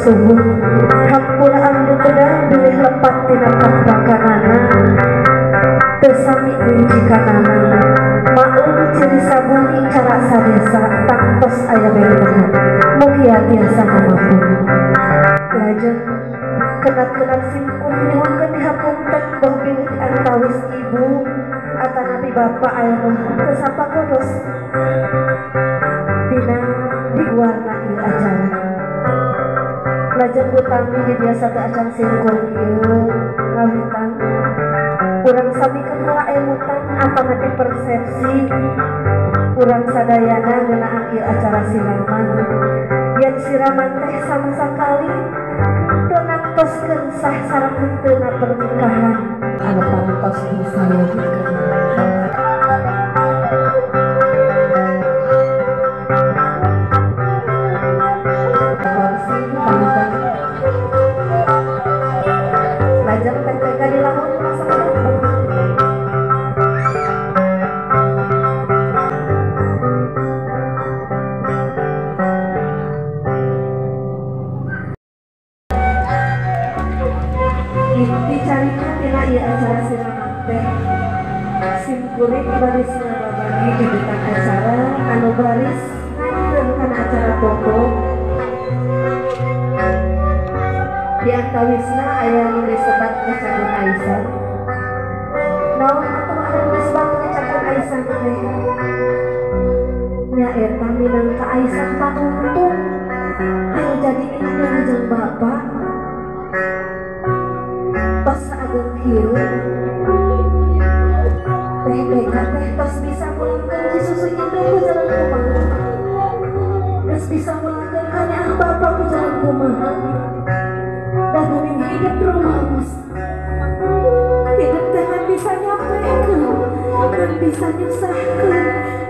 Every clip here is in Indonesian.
suhu hampura anu pedang bilih lepat tina pangkakanana tesami bunjikanana maung ciri sabuni cara sadesa tangtos aya bentengan mugia tiasa mampu lajeng kenat-kenat simpul nyuhunkeun dihapunten boh bilih antawis ibu atanapi bapak aya nu tesapa kodos tina diguarna ieu acara lajeng utami di biasa teu acan simpul ieu ngawitan urang samikeun heula emutan apangna persepsi urang sadayana ngeunaan ieu acara siraman yen siraman teh sama sakali teu nangtoskeun sah sareng henteuna pernikahan anu pantos bisa diwujudkeun. Lajeng teh dilamun masalah dicarina tina ieu acara siraman teh simkuring barisna babagi di bintang acara anu baris dan kana acara pokok di antawisna aya nu disebat ngecakun Aisyah naon atuh anu disebut ngecakun Aisyah teh nyaeta minangka Aisyah panuntun anu jadi indung jeung bapak tos ageng hiu teh beka teh tos bisa mulangkeun ci susu indung ku jalan kumaha tos bisa mulangkeun kanyaah bapak ku jalan kumaha dan geuning hidup rumaos hidup teh ngan bisa nyampekeun ngan bisa nyusahkeun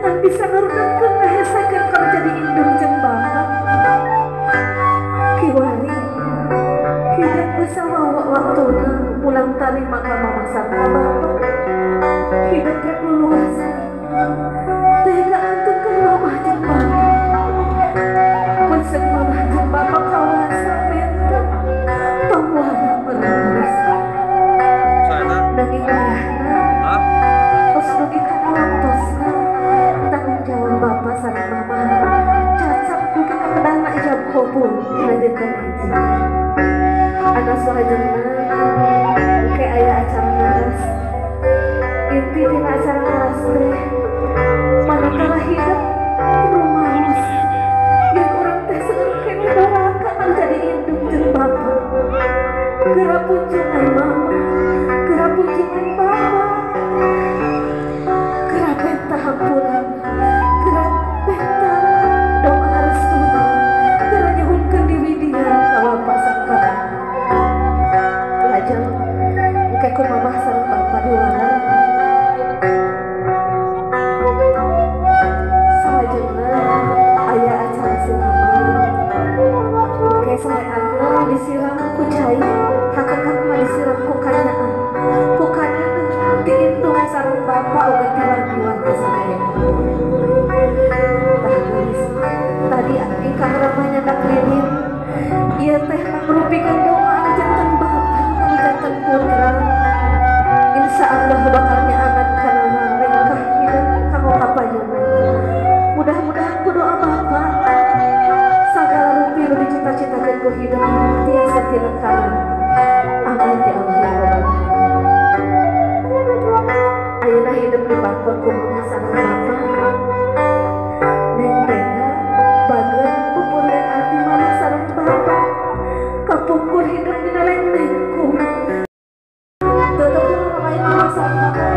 ngan bisa ngarunakeun ngahesakeun kalau jadi indung jeung bapak kiwari hidup bersama waktuna pulang tarima ka mama sarta bapak hidup rek luluasan tega antukeun mamah jeung bapak mun seuk mamah jeung bapak kawasa benta pamuara menulis nanging ayahna tos dugi kana wantosna tanggung jawab bapak sareng mamah cacak dugi ka pedana ijab kabul dina dinten hiji ana sohajeunna ke aya acara ngaras inti dina acara ngaras teh manakala hidup rumaos yen urang teh seueur kene doraka anu jadi indung jeung bapak geura punjungan mama geura punjungan bapak geura benta hampuran geura benta doa restuna geura nyuhunkeun diwidihan ka bapak sakana lajeng engke ku mamah sareng bapak diwarang salajengna aya acara siraman engke sareanna disiram ku cai hakekat mah disiram ku kanyaan ku kanyaan diintung sareng bapak uga tiwan-tiwan ka sadayana tadi ingkang ramah nyandak lilin ieu teh mangrupikeun doa anu janten bapak anu janten putra insyaallah bakal nyaanan kana rengkah hidup kanggo kapayungan mudah-mudahan ku doa bapak sagala rupi nu dicita-citakeun ku hidup tiasa tilengkaran amin ya Allah ya Rabbal alamin ayeuna hidup dibangkot ku mamah sareng bapak dan tega bageun pupurkeun ati mamah sareng bapak kapungkur hidup dina lengkengku tetep ngalai mamah sareng bapak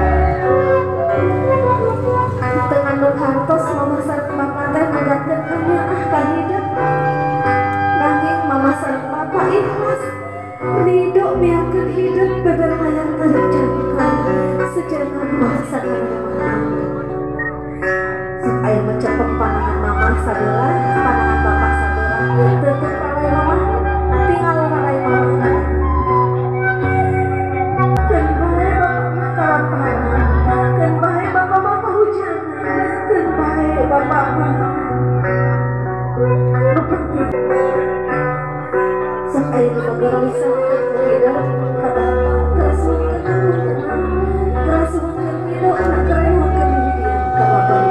teu ngandung hartos mamah sareng bapak teh ngagakeun kanyaah ka hidup nanging mamah sareng bapak ikhlas ridho miakeun hidup bebermayar terjangkau sejangan bahasa aya mencepet panangan mamah sabelah panangan bapak sabelah tetep lalai mamah tinggal lalai mamah keun bae bapak kalampahan keun bae bapak mah hujanan keun bae bapak mah nu penting Ayo magarisa tidak kada rasukan aku tenang rasukan tidak anak kerewa kemudian kabar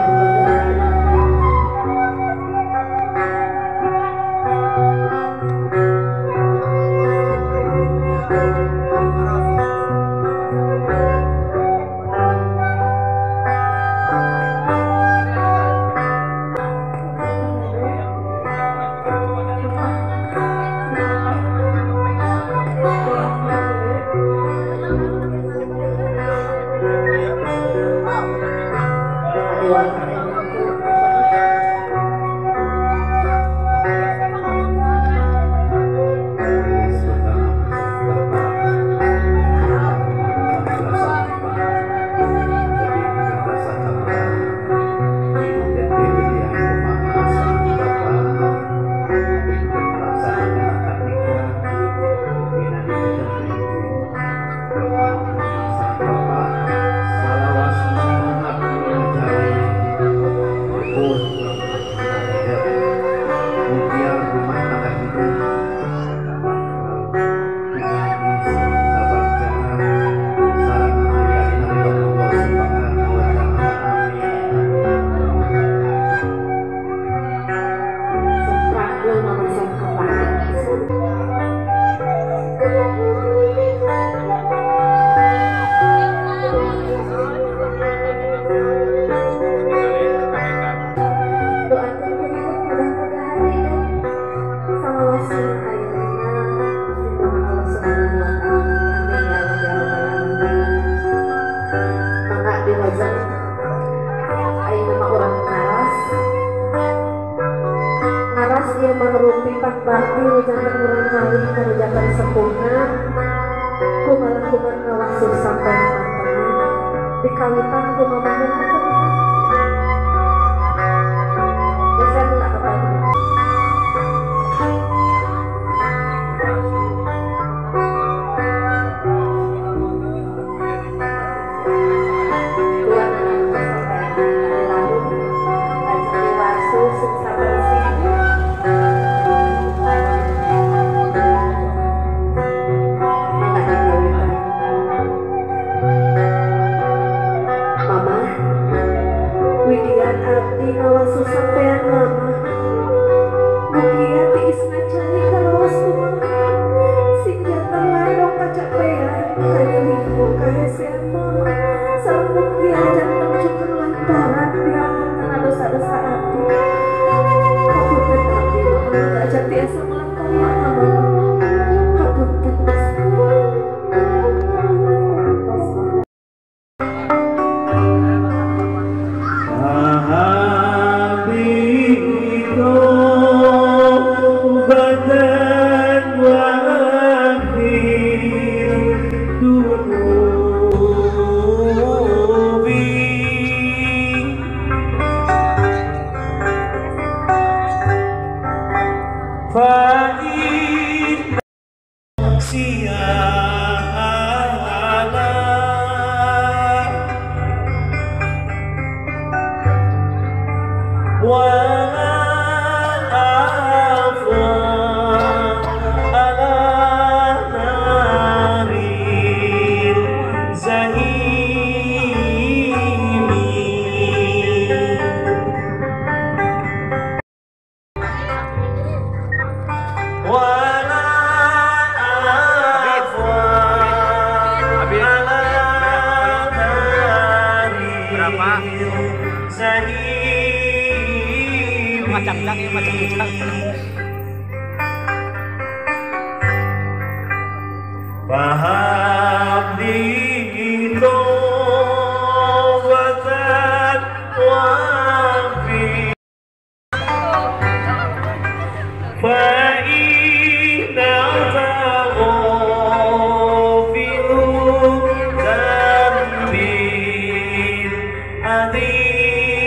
bakti jangan urang kali karena jangan sempurna kumaha ngawasuh sampai matang di kawitan kumaha bisa nggak apa-apa dua sampai lalu aja dewasa sampai sini. Awas sampean mama mugia tiis ngacani kalawas kumaha sehingga terladong kacapean kaya minggu kaya siapa sareng mugia jantan cukur lantaran diampun dosa-dosa abdi hapunten abdi mama aja tiasa melampaui mama hapunten Paham di tobatan wafi fa'ina ta'ofiru zambil adimi.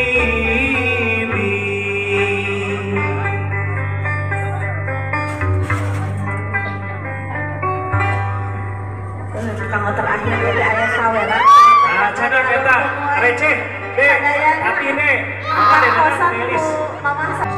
Kamu terakhir dari ayah saweran. Nah, cana kita receh, deh, hati deh. Kosan mama.